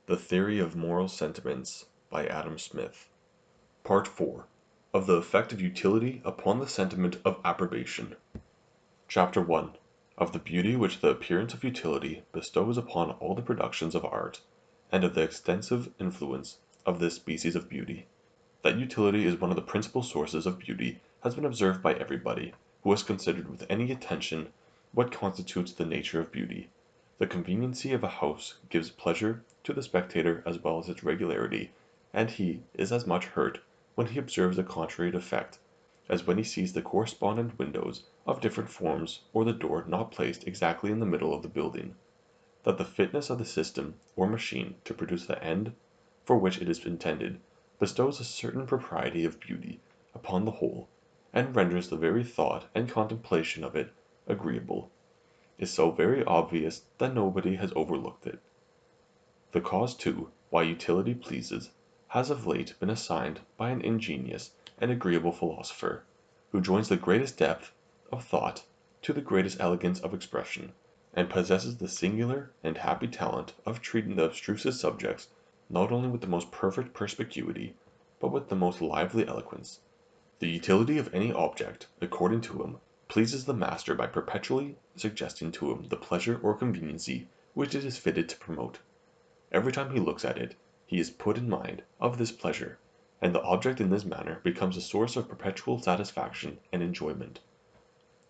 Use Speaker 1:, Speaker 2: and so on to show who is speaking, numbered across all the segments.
Speaker 1: The Theory of Moral Sentiments by Adam Smith. Part 4. Of the Effect of Utility upon the Sentiment of Approbation. Chapter 1. Of the beauty which the appearance of utility bestows upon all the productions of art, and of the extensive influence of this species of beauty. That utility is one of the principal sources of beauty has been observed by everybody, who has considered with any attention what constitutes the nature of beauty. The conveniency of a house gives pleasure to the spectator as well as its regularity, and he is as much hurt when he observes a contrary defect, as when he sees the correspondent windows of different forms or the door not placed exactly in the middle of the building. That the fitness of the system or machine to produce the end for which it is intended bestows a certain propriety of beauty upon the whole, and renders the very thought and contemplation of it agreeable, is so very obvious that nobody has overlooked it. The cause, too, why utility pleases, has of late been assigned by an ingenious and agreeable philosopher, who joins the greatest depth of thought to the greatest elegance of expression, and possesses the singular and happy talent of treating the abstrusest subjects not only with the most perfect perspicuity, but with the most lively eloquence. The utility of any object, according to him, pleases the master by perpetually suggesting to him the pleasure or conveniency which it is fitted to promote. Every time he looks at it, he is put in mind of this pleasure, and the object in this manner becomes a source of perpetual satisfaction and enjoyment.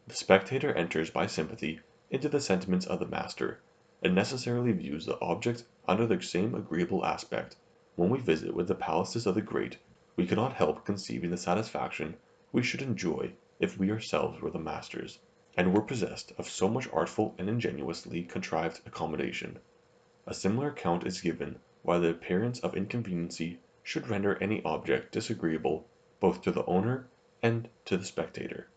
Speaker 1: The spectator enters by sympathy into the sentiments of the master, and necessarily views the object under the same agreeable aspect. When we visit with the palaces of the great, we cannot help conceiving the satisfaction we should enjoy if we ourselves were the masters, and were possessed of so much artful and ingeniously contrived accommodation. A similar account is given why the appearance of inconveniency should render any object disagreeable both to the owner and to the spectator.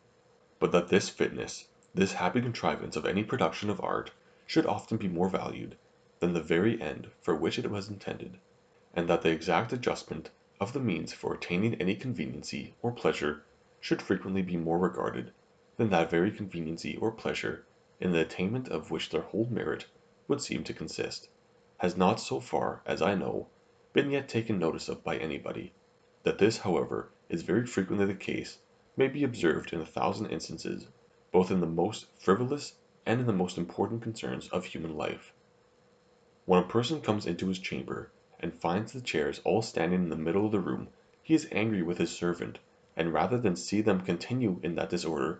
Speaker 1: But that this fitness, this happy contrivance of any production of art, should often be more valued than the very end for which it was intended, and that the exact adjustment of the means for attaining any conveniency or pleasure should frequently be more regarded than that very conveniency or pleasure in the attainment of which their whole merit would seem to consist, has not, so far as I know, been yet taken notice of by anybody. That this, however, is very frequently the case may be observed in 1,000 instances, both in the most frivolous and in the most important concerns of human life. When a person comes into his chamber, and finds the chairs all standing in the middle of the room, he is angry with his servant, and rather than see them continue in that disorder,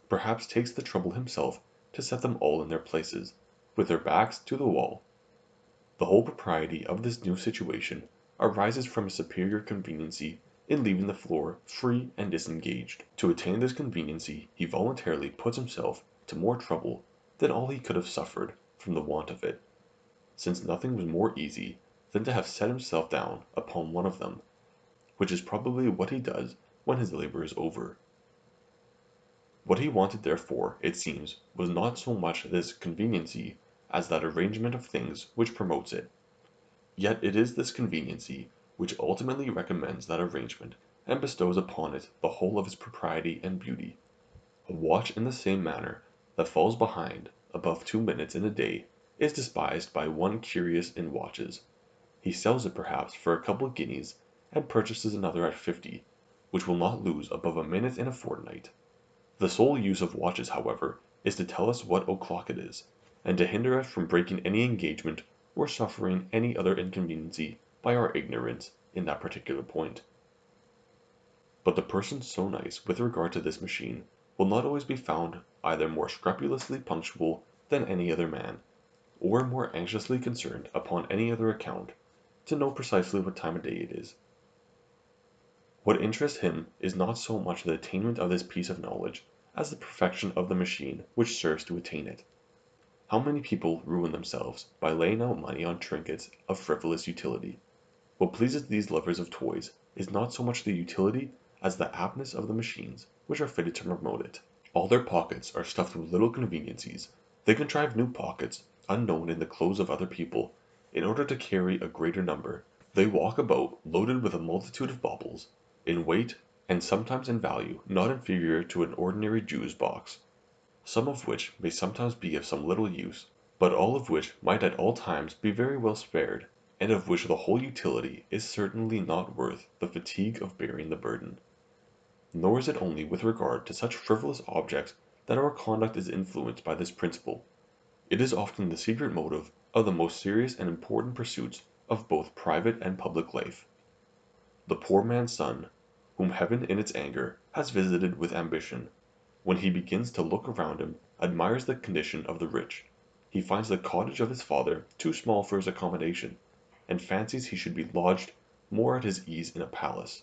Speaker 1: perhaps takes the trouble himself to set them all in their places, with their backs to the wall. The whole propriety of this new situation arises from a superior conveniency in leaving the floor free and disengaged. To attain this conveniency he voluntarily puts himself to more trouble than all he could have suffered from the want of it, since nothing was more easy than to have set himself down upon one of them, which is probably what he does when his labor is over. What he wanted therefore, it seems, was not so much this conveniency as that arrangement of things which promotes it. Yet it is this conveniency which ultimately recommends that arrangement and bestows upon it the whole of its propriety and beauty. A watch in the same manner that falls behind above 2 minutes in a day is despised by one curious in watches. He sells it perhaps for a couple of guineas, and purchases another at 50, which will not lose above a minute in a fortnight. The sole use of watches, however, is to tell us what o'clock it is, and to hinder us from breaking any engagement or suffering any other inconveniency by our ignorance in that particular point. But the person so nice with regard to this machine will not always be found either more scrupulously punctual than any other man, or more anxiously concerned upon any other account to know precisely what time of day it is. What interests him is not so much the attainment of this piece of knowledge as the perfection of the machine which serves to attain it. How many people ruin themselves by laying out money on trinkets of frivolous utility? What pleases these lovers of toys is not so much the utility as the aptness of the machines which are fitted to promote it. All their pockets are stuffed with little conveniencies. They contrive new pockets, unknown in the clothes of other people, in order to carry a greater number. They walk about loaded with a multitude of baubles, in weight and sometimes in value not inferior to an ordinary Jew's box, some of which may sometimes be of some little use, but all of which might at all times be very well spared, and of which the whole utility is certainly not worth the fatigue of bearing the burden. Nor is it only with regard to such frivolous objects that our conduct is influenced by this principle. It is often the secret motive of the most serious and important pursuits of both private and public life. The poor man's son, whom heaven in its anger has visited with ambition, when he begins to look around him, admires the condition of the rich. He finds the cottage of his father too small for his accommodation, and fancies he should be lodged more at his ease in a palace.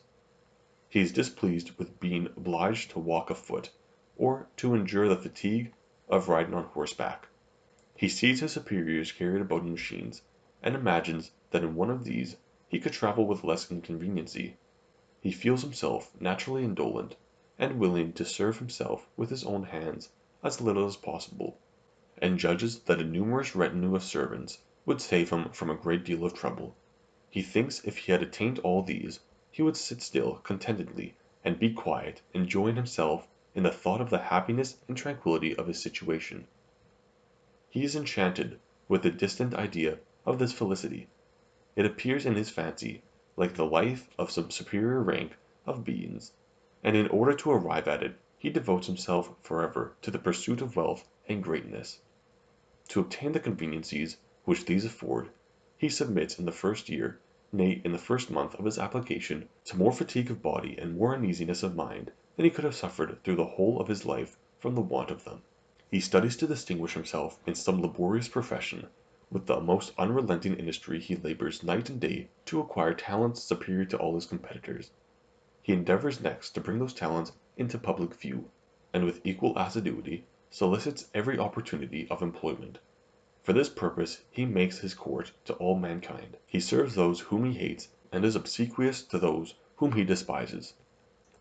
Speaker 1: He is displeased with being obliged to walk afoot, or to endure the fatigue of riding on horseback. He sees his superiors carried about in machines, and imagines that in one of these he could travel with less inconveniency. He feels himself naturally indolent, and willing to serve himself with his own hands as little as possible, and judges that a numerous retinue of servants would save him from a great deal of trouble. He thinks if he had attained all these, he would sit still contentedly, and be quiet, enjoying himself in the thought of the happiness and tranquillity of his situation. He is enchanted with the distant idea of this felicity. It appears in his fancy like the life of some superior rank of beings, and in order to arrive at it he devotes himself forever to the pursuit of wealth and greatness. To obtain the conveniencies which these afford, he submits in the first year, nay in the first month of his application, to more fatigue of body and more uneasiness of mind than he could have suffered through the whole of his life from the want of them. He studies to distinguish himself in some laborious profession. With the most unrelenting industry he labors night and day to acquire talents superior to all his competitors. He endeavors next to bring those talents into public view, and with equal assiduity solicits every opportunity of employment. For this purpose he makes his court to all mankind. He serves those whom he hates, and is obsequious to those whom he despises.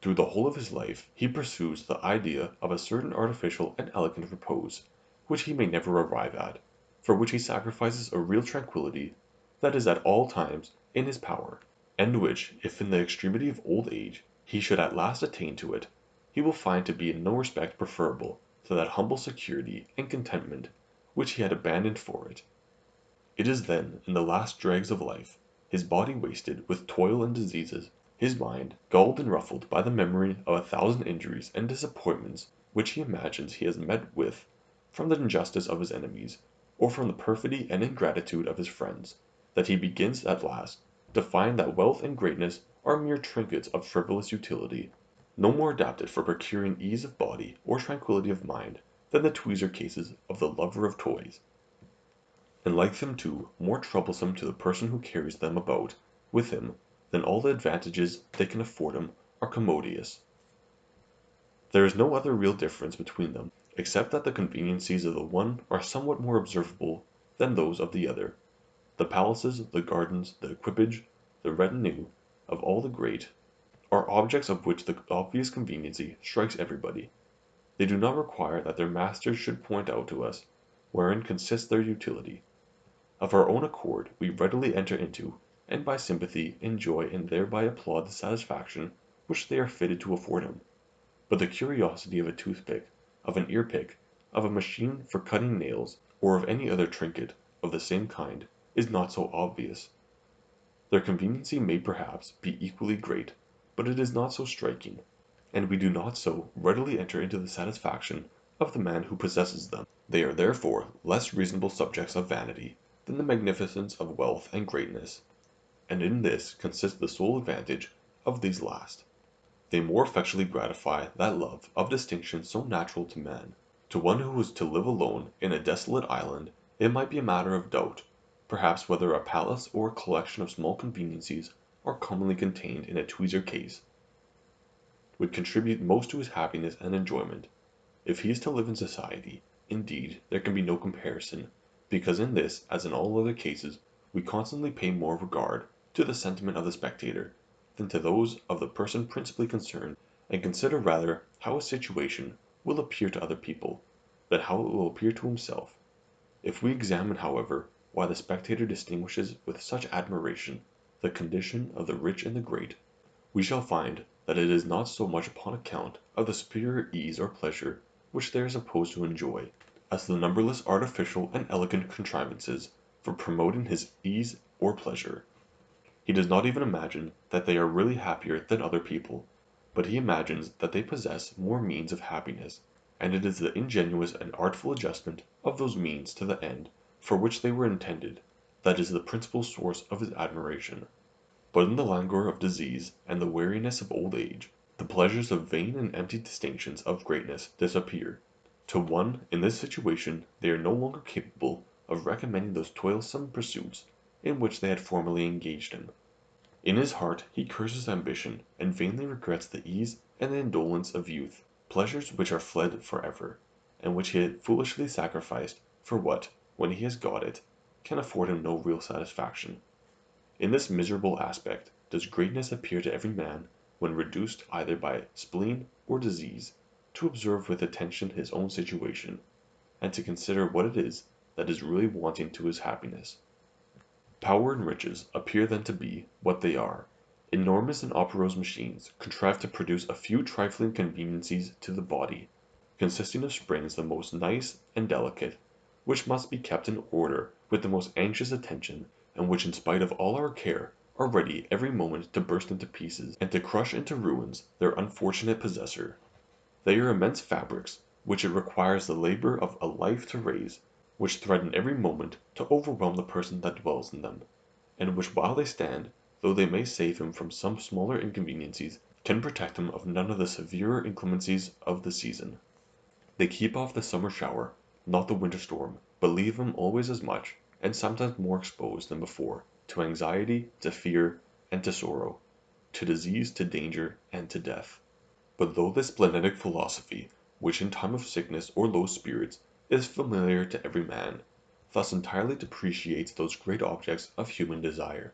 Speaker 1: Through the whole of his life he pursues the idea of a certain artificial and elegant repose, which he may never arrive at, for which he sacrifices a real tranquillity that is at all times in his power, and which, if in the extremity of old age he should at last attain to it, he will find to be in no respect preferable to that humble security and contentment which he had abandoned for it. It is then in the last dregs of life, his body wasted with toil and diseases, his mind galled and ruffled by the memory of a thousand injuries and disappointments which he imagines he has met with from the injustice of his enemies, or from the perfidy and ingratitude of his friends, that he begins at last to find that wealth and greatness are mere trinkets of frivolous utility, no more adapted for procuring ease of body or tranquillity of mind than the tweezer cases of the lover of toys, and like them too more troublesome to the person who carries them about with him than all the advantages they can afford him are commodious. There is no other real difference between them, except that the conveniencies of the one are somewhat more observable than those of the other. The palaces, the gardens, the equipage, the retinue of all the great, are objects of which the obvious conveniency strikes everybody. They do not require that their masters should point out to us wherein consists their utility. Of our own accord we readily enter into, and by sympathy enjoy and thereby applaud the satisfaction which they are fitted to afford him. But the curiosity of a toothpick, of an earpick, of a machine for cutting nails, or of any other trinket of the same kind, is not so obvious. Their conveniency may perhaps be equally great, but it is not so striking, and we do not so readily enter into the satisfaction of the man who possesses them. They are therefore less reasonable subjects of vanity than the magnificence of wealth and greatness, and in this consists the sole advantage of these last. They more effectually gratify that love of distinction so natural to man. To one who was to live alone in a desolate island it might be a matter of doubt, perhaps whether a palace or a collection of small conveniencies are commonly contained in a tweezer case, would contribute most to his happiness and enjoyment. If he is to live in society, indeed, there can be no comparison, because in this, as in all other cases, we constantly pay more regard to the sentiment of the spectator than to those of the person principally concerned, and consider rather how a situation will appear to other people, than how it will appear to himself. If we examine, however, why the spectator distinguishes with such admiration the condition of the rich and the great, we shall find that it is not so much upon account of the superior ease or pleasure which they are supposed to enjoy, as the numberless artificial and elegant contrivances for promoting his ease or pleasure. He does not even imagine that they are really happier than other people, but he imagines that they possess more means of happiness, and it is the ingenuous and artful adjustment of those means to the end for which they were intended that is the principal source of his admiration. But in the languor of disease and the weariness of old age, the pleasures of vain and empty distinctions of greatness disappear. To one in this situation they are no longer capable of recommending those toilsome pursuits in which they had formerly engaged him. In his heart he curses ambition, and vainly regrets the ease and the indolence of youth, pleasures which are fled for ever, and which he had foolishly sacrificed for what, when he has got it, can afford him no real satisfaction. In this miserable aspect does greatness appear to every man when reduced either by spleen or disease to observe with attention his own situation, and to consider what it is that is really wanting to his happiness. Power and riches appear then to be what they are, enormous and operose machines contrived to produce a few trifling conveniencies to the body, consisting of springs the most nice and delicate, which must be kept in order with the most anxious attention, and which in spite of all our care are ready every moment to burst into pieces, and to crush into ruins their unfortunate possessor. They are immense fabrics, which it requires the labor of a life to raise, which threaten every moment to overwhelm the person that dwells in them, and which while they stand, though they may save him from some smaller inconveniencies, can protect him of none of the severer inclemencies of the season. They keep off the summer shower, not the winter storm, but leave him always as much, and sometimes more exposed than before, to anxiety, to fear, and to sorrow, to disease, to danger, and to death. But though this splenetic philosophy, which in time of sickness or low spirits is familiar to every man, thus entirely depreciates those great objects of human desire,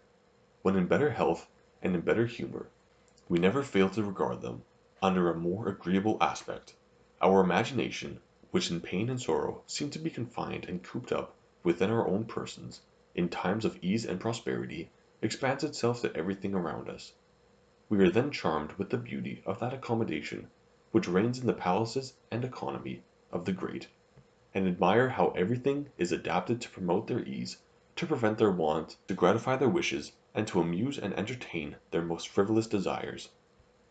Speaker 1: when in better health and in better humor, we never fail to regard them under a more agreeable aspect. Our imagination, which in pain and sorrow seemed to be confined and cooped up within our own persons, in times of ease and prosperity, expands itself to everything around us. We are then charmed with the beauty of that accommodation which reigns in the palaces and economy of the great, and admire how everything is adapted to promote their ease, to prevent their want, to gratify their wishes, and to amuse and entertain their most frivolous desires.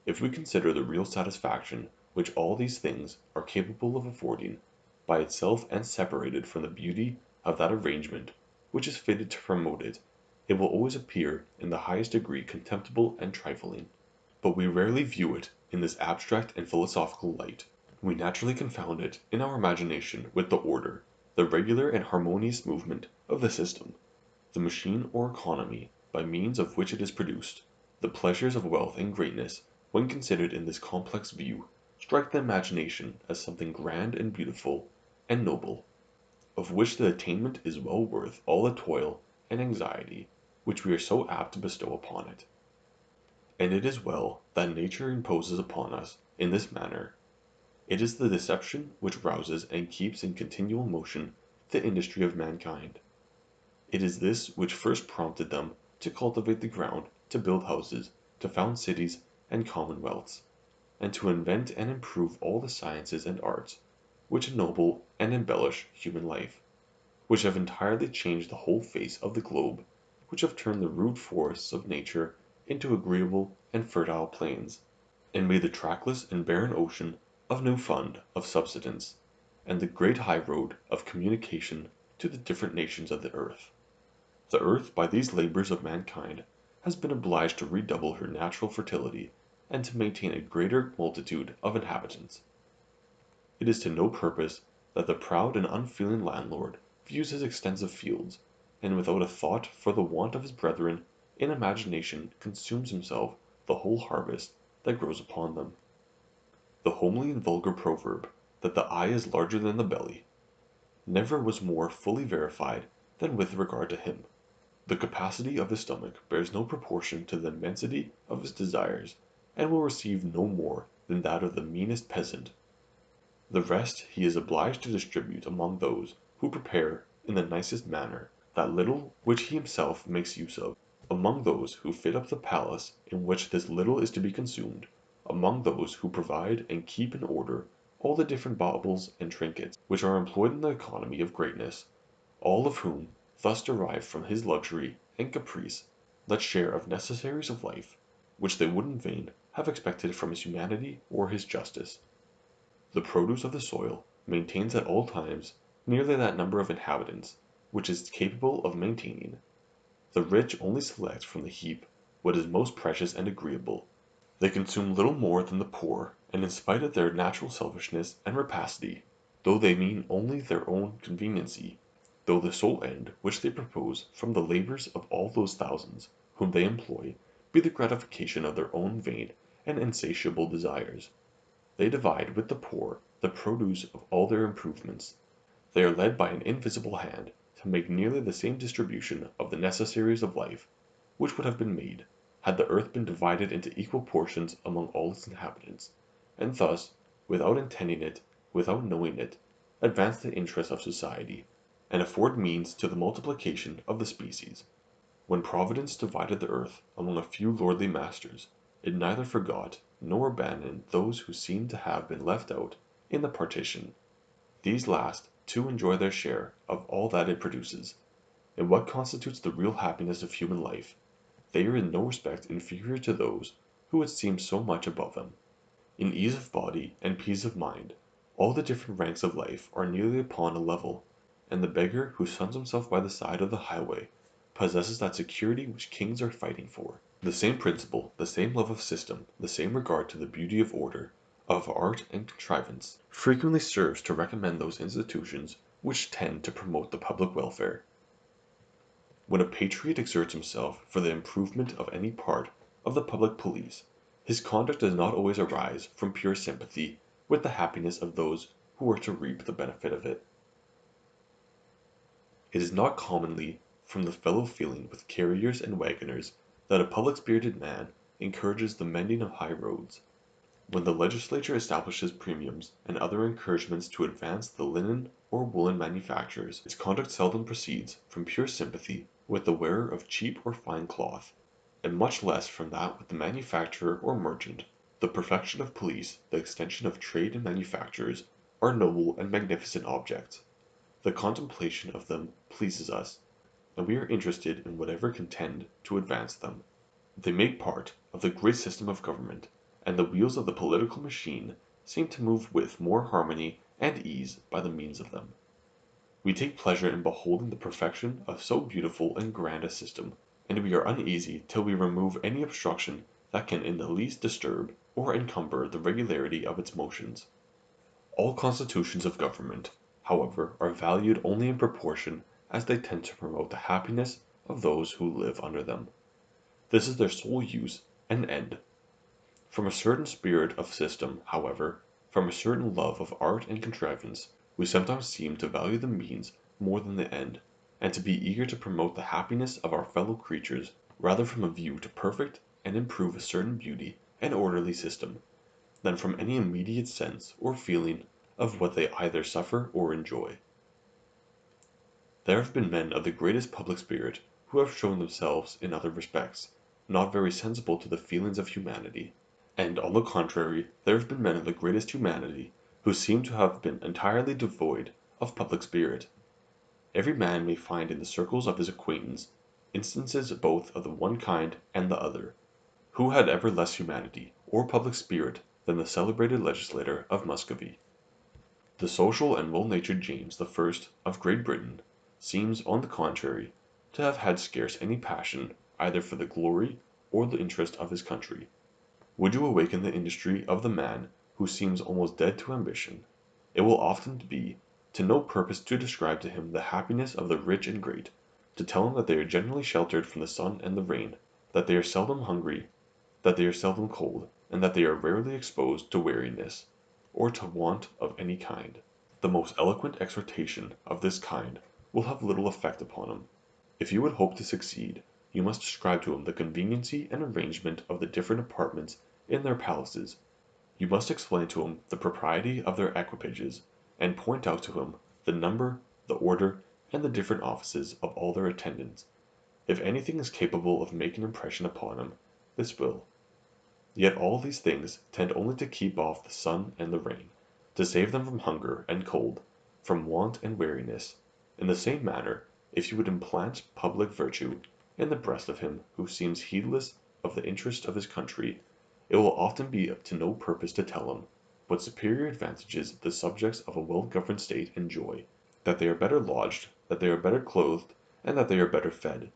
Speaker 1: If we consider the real satisfaction which all these things are capable of affording, by itself and separated from the beauty of that arrangement which is fitted to promote it, it will always appear in the highest degree contemptible and trifling. But we rarely view it in this abstract and philosophical light. We naturally confound it in our imagination with the order, the regular and harmonious movement of the system, the machine or economy by means of which it is produced. The pleasures of wealth and greatness, when considered in this complex view, strike the imagination as something grand and beautiful and noble, of which the attainment is well worth all the toil and anxiety which we are so apt to bestow upon it. And it is well that nature imposes upon us in this manner. It is the deception which rouses and keeps in continual motion the industry of mankind. It is this which first prompted them to cultivate the ground, to build houses, to found cities and commonwealths, and to invent and improve all the sciences and arts which ennoble and embellish human life, which have entirely changed the whole face of the globe, which have turned the rude forests of nature into agreeable and fertile plains, and made the trackless and barren ocean a new fund of subsistence, and the great high road of communication to the different nations of the earth. The earth by these labors of mankind has been obliged to redouble her natural fertility, and to maintain a greater multitude of inhabitants. It is to no purpose that the proud and unfeeling landlord views his extensive fields, and without a thought for the want of his brethren, in imagination consumes himself the whole harvest that grows upon them. The homely and vulgar proverb, that the eye is larger than the belly, never was more fully verified than with regard to him. The capacity of his stomach bears no proportion to the immensity of his desires, and will receive no more than that of the meanest peasant. The rest he is obliged to distribute among those who prepare in the nicest manner that little which he himself makes use of, among those who fit up the palace in which this little is to be consumed, among those who provide and keep in order all the different baubles and trinkets which are employed in the economy of greatness, all of whom thus derive from his luxury and caprice that share of necessaries of life, which they would in vain have expected from his humanity or his justice. The produce of the soil maintains at all times nearly that number of inhabitants which it is capable of maintaining. The rich only select from the heap what is most precious and agreeable. They consume little more than the poor, and in spite of their natural selfishness and rapacity, though they mean only their own conveniency, though the sole end which they propose from the labors of all those thousands whom they employ be the gratification of their own vain and insatiable desires, they divide with the poor the produce of all their improvements. They are led by an invisible hand to make nearly the same distribution of the necessaries of life which would have been made, had the earth been divided into equal portions among all its inhabitants, and thus, without intending it, without knowing it, advance the interests of society, and afford means to the multiplication of the species. When Providence divided the earth among a few lordly masters, it neither forgot nor abandoned those who seem to have been left out in the partition. These last, too, enjoy their share of all that it produces. In what constitutes the real happiness of human life, they are in no respect inferior to those who would seem so much above them. In ease of body and peace of mind, all the different ranks of life are nearly upon a level, and the beggar who suns himself by the side of the highway possesses that security which kings are fighting for. The same principle, the same love of system, the same regard to the beauty of order, of art and contrivance, frequently serves to recommend those institutions which tend to promote the public welfare. When a patriot exerts himself for the improvement of any part of the public police, his conduct does not always arise from pure sympathy with the happiness of those who are to reap the benefit of it. It is not commonly from the fellow feeling with carriers and wagoners that a public spirited man encourages the mending of high roads. When the legislature establishes premiums and other encouragements to advance the linen or woolen manufactures, its conduct seldom proceeds from pure sympathy with the wearer of cheap or fine cloth, and much less from that with the manufacturer or merchant. The perfection of police, the extension of trade and manufactures, are noble and magnificent objects. The contemplation of them pleases us, and we are interested in whatever can tend to advance them. They make part of the great system of government, and the wheels of the political machine seem to move with more harmony and ease by the means of them. We take pleasure in beholding the perfection of so beautiful and grand a system, and we are uneasy till we remove any obstruction that can in the least disturb or encumber the regularity of its motions. All constitutions of government, however, are valued only in proportion as they tend to promote the happiness of those who live under them. This is their sole use and end. From a certain spirit of system, however, from a certain love of art and contrivance, we sometimes seem to value the means more than the end, and to be eager to promote the happiness of our fellow creatures rather from a view to perfect and improve a certain beauty and orderly system, than from any immediate sense or feeling of what they either suffer or enjoy. There have been men of the greatest public spirit who have shown themselves in other respects not very sensible to the feelings of humanity, and on the contrary there have been men of the greatest humanity who seem to have been entirely devoid of public spirit. Every man may find in the circles of his acquaintance instances both of the one kind and the other. Who had ever less humanity or public spirit than the celebrated legislator of Muscovy? The social and well-natured James I. of Great Britain seems, on the contrary, to have had scarce any passion either for the glory or the interest of his country. Would you awaken the industry of the man who seems almost dead to ambition, it will often be to no purpose to describe to him the happiness of the rich and great, to tell him that they are generally sheltered from the sun and the rain, that they are seldom hungry, that they are seldom cold, and that they are rarely exposed to weariness, or to want of any kind. The most eloquent exhortation of this kind will have little effect upon him. If you would hope to succeed, you must describe to him the conveniency and arrangement of the different apartments in their palaces. You must explain to him the propriety of their equipages, and point out to him the number, the order, and the different offices of all their attendants. If anything is capable of making impression upon him, this will. Yet all these things tend only to keep off the sun and the rain, to save them from hunger and cold, from want and weariness. In the same manner, if you would implant public virtue, in the breast of him who seems heedless of the interest of his country, it will often be to no purpose to tell him what superior advantages the subjects of a well-governed state enjoy, that they are better lodged, that they are better clothed, and that they are better fed.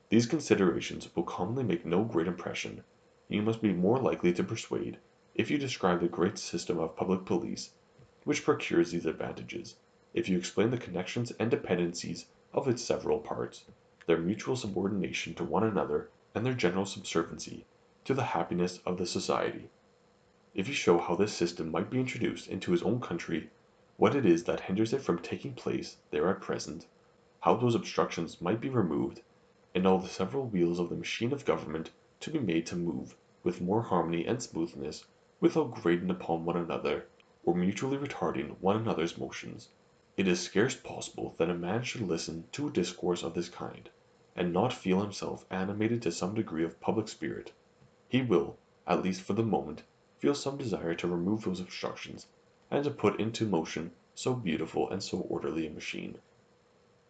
Speaker 1: These considerations will commonly make no great impression. You must be more likely to persuade, if you describe the great system of public police, which procures these advantages, if you explain the connections and dependencies of its several parts, their mutual subordination to one another, and their general subserviency to the happiness of the society. If you show how this system might be introduced into his own country, what it is that hinders it from taking place there at present, how those obstructions might be removed, and all the several wheels of the machine of government to be made to move with more harmony and smoothness, without grating upon one another, or mutually retarding one another's motions, it is scarce possible that a man should listen to a discourse of this kind, and not feel himself animated to some degree of public spirit. He will, at least for the moment, feel some desire to remove those obstructions, and to put into motion so beautiful and so orderly a machine.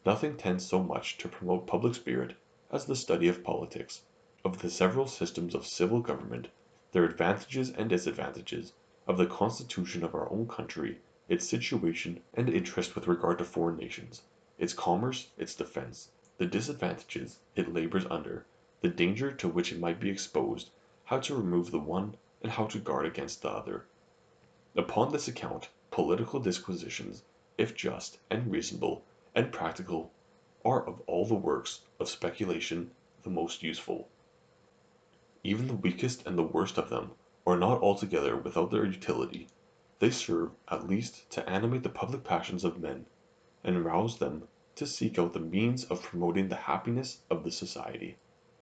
Speaker 1: Nothing tends so much to promote public spirit as the study of politics, of the several systems of civil government, their advantages and disadvantages, of the constitution of our own country, its situation and interest with regard to foreign nations, its commerce, its defense, the disadvantages it labors under, the danger to which it might be exposed, how to remove the one, and how to guard against the other. Upon this account, political disquisitions, if just, and reasonable, and practical, are of all the works of speculation the most useful. Even the weakest and the worst of them are not altogether without their utility. They serve, at least, to animate the public passions of men, and rouse them to seek out the means of promoting the happiness of the society.